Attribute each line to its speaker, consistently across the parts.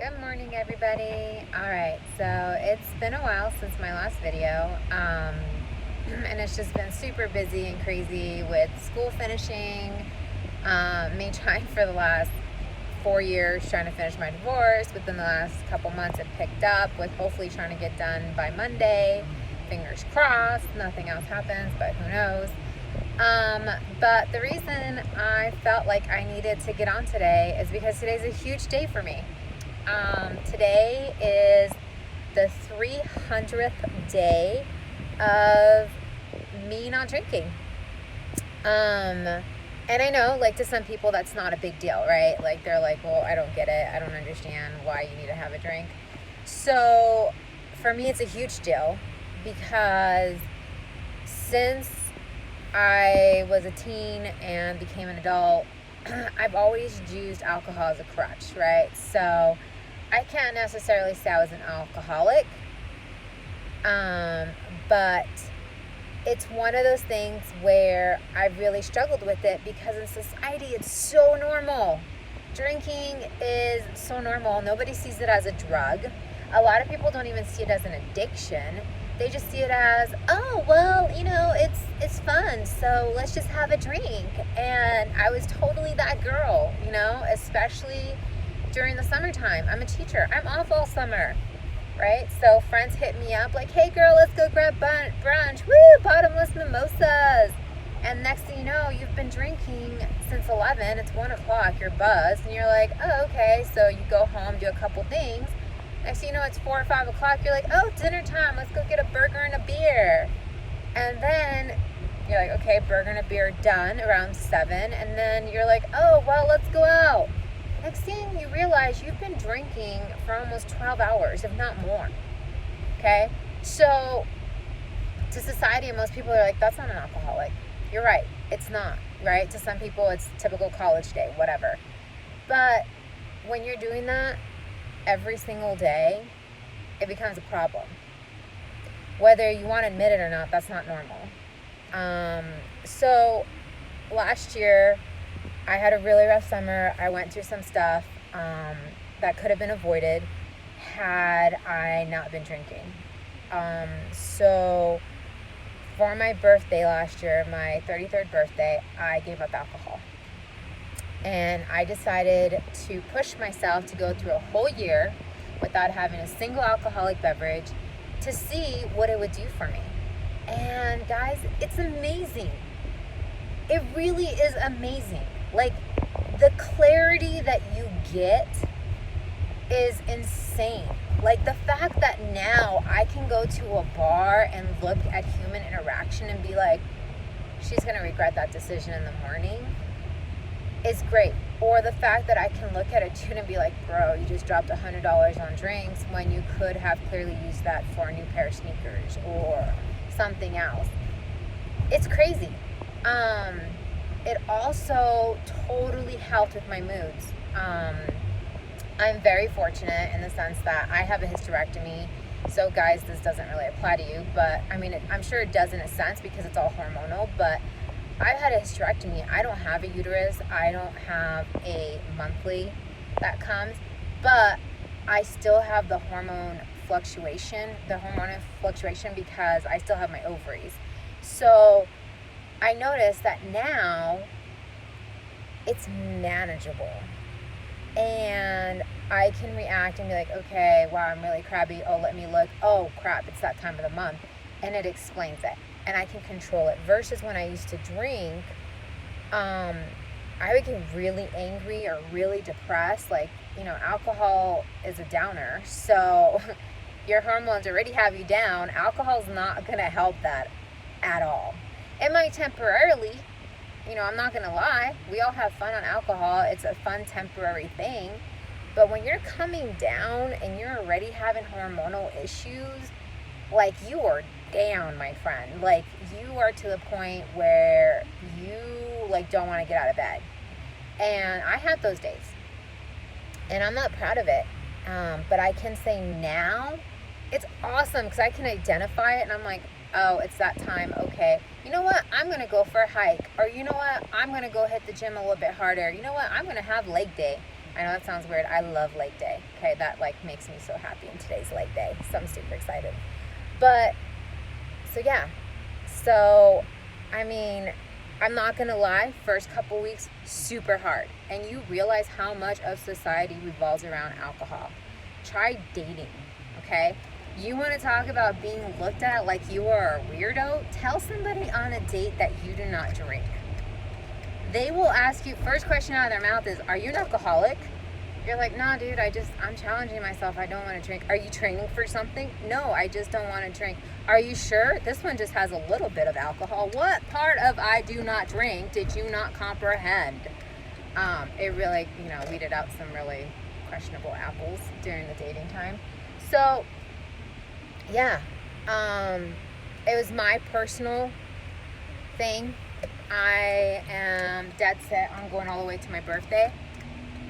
Speaker 1: Good morning, everybody. All right, so it's been a while since my last video, and it's just been super busy and crazy with school finishing, me trying for the last 4 years trying to finish my divorce. Within the last couple months, it picked up with hopefully trying to get done by Monday. Fingers crossed, nothing else happens, but who knows. But the reason I felt like I needed to get on today is because today's a huge day for me. Today is the 300th day of me not drinking. And I know, like, to some people that's not a big deal, right? Like, they're like, well, I don't get it. I don't understand why you need to have a drink. So for me, it's a huge deal because since I was a teen and became an adult, I've always used alcohol as a crutch, right? So I can't necessarily say I was an alcoholic, but it's one of those things where I've really struggled with it because in society it's so normal. Drinking is so normal. Nobody sees it as a drug. A lot of people don't even see it as an addiction. They just see it as, oh, well, it's fun, so let's just have a drink. And I was totally that girl, especially during the summertime. I'm a teacher. I'm off all summer, right? So friends hit me up like, hey, girl, let's go grab brunch. Woo, bottomless mimosas. And next thing you know, you've been drinking since 11. It's 1 o'clock. You're buzzed. And you're like, oh, okay. So you go home, do a couple things. Next thing you know, it's 4 or 5 o'clock. You're like, oh, dinner time. Let's go get a burger and a beer. And then you're like, okay, burger and a beer done around 7. And then you're like, oh, well, let's go out. Next thing you realize, you've been drinking for almost 12 hours, if not more. Okay? So to society, most people are like, that's not an alcoholic. You're right. It's not, right? To some people, it's typical college day, whatever. But when you're doing that every single day, it becomes a problem. Whether you want to admit it or not, that's not normal. So last year, I had a really rough summer. I went through some stuff that could have been avoided had I not been drinking. So for my birthday last year, my 33rd birthday, I gave up alcohol. And I decided to push myself to go through a whole year without having a single alcoholic beverage to see what it would do for me. And guys, it's amazing. It really is amazing. Like, the clarity that you get is insane. Like, the fact that now I can go to a bar and look at human interaction and be like, she's going to regret that decision in the morning, is great. Or the fact that I can look at a dude and be like, bro, you just dropped $100 on drinks when you could have clearly used that for a new pair of sneakers or something else. It's crazy. It also totally helped with my moods. I'm very fortunate in the sense that I have a hysterectomy. So guys, this doesn't really apply to you, but I mean, I'm sure it does in a sense because it's all hormonal, but I've had a hysterectomy. I don't have a uterus. I don't have a monthly that comes, but I still have the hormonal fluctuation because I still have my ovaries. So I noticed that now it's manageable and I can react and be like, okay, wow, I'm really crabby. Oh, let me look. Oh, crap, it's that time of the month. And it explains it. And I can control it. Versus when I used to drink, I would get really angry or really depressed. Like, alcohol is a downer. So your hormones already have you down. Alcohol's not going to help that at all. It might temporarily, I'm not going to lie. We all have fun on alcohol. It's a fun temporary thing. But when you're coming down and you're already having hormonal issues, like, you are down, my friend. Like, you are to the point where you, don't want to get out of bed. And I had those days. And I'm not proud of it. But I can say now, it's awesome because I can identify it and I'm like, oh, it's that time. Okay. You know what? I'm going to go for a hike. Or you know what? I'm going to go hit the gym a little bit harder. You know what? I'm going to have leg day. I know that sounds weird. I love leg day. Okay, that like makes me so happy in today's leg day. So I'm super excited. But so yeah. So I mean, I'm not gonna lie, first couple weeks, super hard. And you realize how much of society revolves around alcohol. Try dating, okay? You wanna talk about being looked at like you are a weirdo? Tell somebody on a date that you do not drink. They will ask you, first question out of their mouth is, are you an alcoholic? You're like, nah, dude, I'm challenging myself. I don't want to drink. Are you training for something? No, I just don't want to drink. Are you sure? This one just has a little bit of alcohol. What part of I do not drink did you not comprehend? It really, weeded out some really questionable apples during the dating time. So, yeah, it was my personal thing. I am dead set on going all the way to my birthday.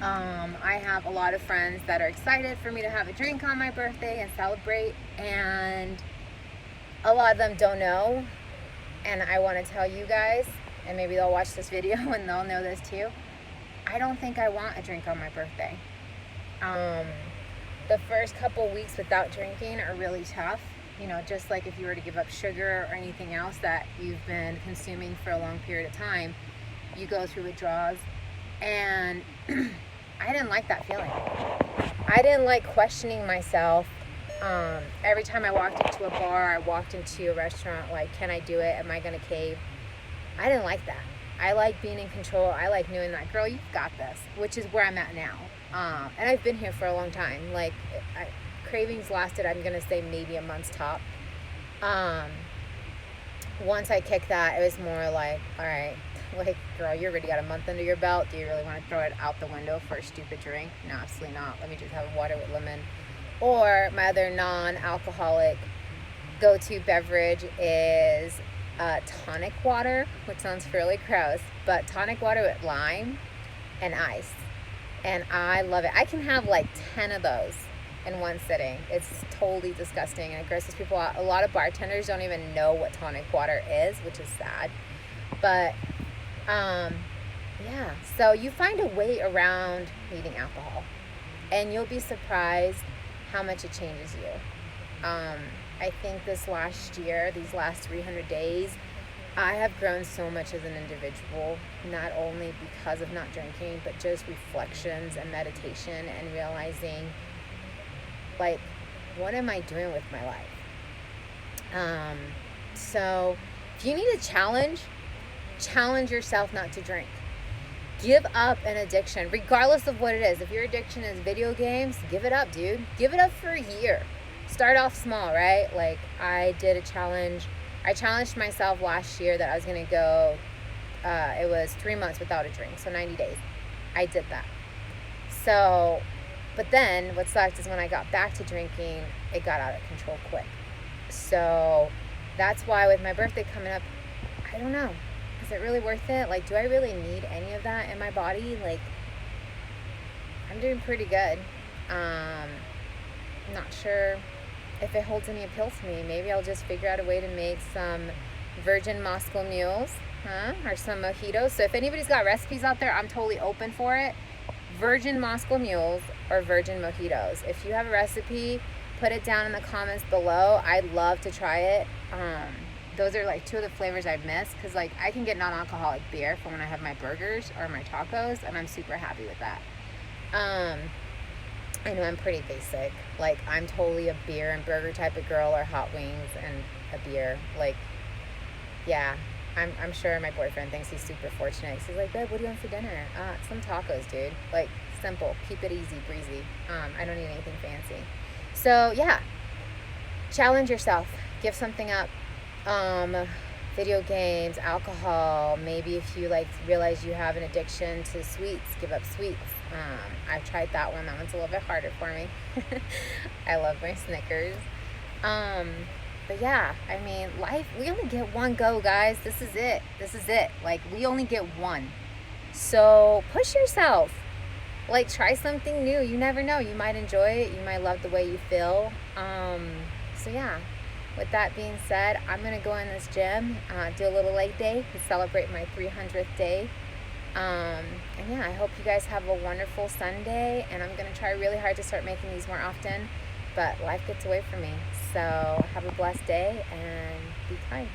Speaker 1: I have a lot of friends that are excited for me to have a drink on my birthday and celebrate, and a lot of them don't know, and I want to tell you guys, and maybe they'll watch this video and they'll know this too. I don't think I want a drink on my birthday. The first couple weeks without drinking are really tough. Just like if you were to give up sugar or anything else that you've been consuming for a long period of time, you go through withdrawals. And I didn't like that feeling. I didn't like questioning myself. Every time I walked into a bar, I walked into a restaurant, like, can I do it? Am I going to cave? I didn't like that. I like being in control. I like knowing that, girl, you've got this, which is where I'm at now. And I've been here for a long time. Like, cravings lasted, I'm going to say, maybe a month's top. Once I kicked that, it was more like, all right, like, girl, you already got a month under your belt. Do you really want to throw it out the window for a stupid drink? No, absolutely not. Let me just have water with lemon. Or my other non-alcoholic go-to beverage is tonic water, which sounds really gross, but tonic water with lime and ice. And I love it. I can have like 10 of those in one sitting. It's totally disgusting and it grosses people out. A lot of bartenders don't even know what tonic water is, which is sad. But yeah, so you find a way around needing alcohol, and you'll be surprised how much it changes you. I think this last year, these last 300 days, I have grown so much as an individual, not only because of not drinking, but just reflections and meditation and realizing, like, what am I doing with my life? So if you need a challenge yourself not to drink. Give up an addiction, regardless of what it is. If your addiction is video games, give it up, dude. Give it up for a year. Start off small, right? Like, I did a challenge. I challenged myself last year that I was going to go, it was 3 months without a drink, so 90 days. I did that. So, but then what sucked is when I got back to drinking, it got out of control quick. So that's why with my birthday coming up, I don't know. Is it really worth it? Like, do I really need any of that in my body? Like, I'm doing pretty good. Not sure if it holds any appeal to me. Maybe I'll just figure out a way to make some virgin Moscow mules, or some mojitos. So if anybody's got recipes out there, I'm totally open for it. Virgin Moscow mules or virgin mojitos. If you have a recipe, put it down in the comments below. I'd love to try it. Those are like two of the flavors I've missed, because like I can get non-alcoholic beer for when I have my burgers or my tacos, and I'm super happy with that. I know I'm pretty basic. Like, I'm totally a beer and burger type of girl, or hot wings and a beer. Like, yeah, I'm sure my boyfriend thinks he's super fortunate. He's like, babe, what do you want for dinner? Some tacos, dude. Like, simple, keep it easy breezy. I don't need anything fancy. So yeah, challenge yourself, give something up. Video games, alcohol. Maybe if you like realize you have an addiction to sweets, give up sweets. I've tried that one. That one's a little bit harder for me. I love my Snickers. But yeah, I mean, life, we only get one go, guys. This is it. Like, we only get one. So push yourself. Like, try something new. You never know. You might enjoy it. You might love the way you feel. So yeah. With that being said, I'm going to go in this gym, do a little leg day to celebrate my 300th day. And yeah, I hope you guys have a wonderful Sunday, and I'm going to try really hard to start making these more often, but life gets away from me. So have a blessed day and be kind.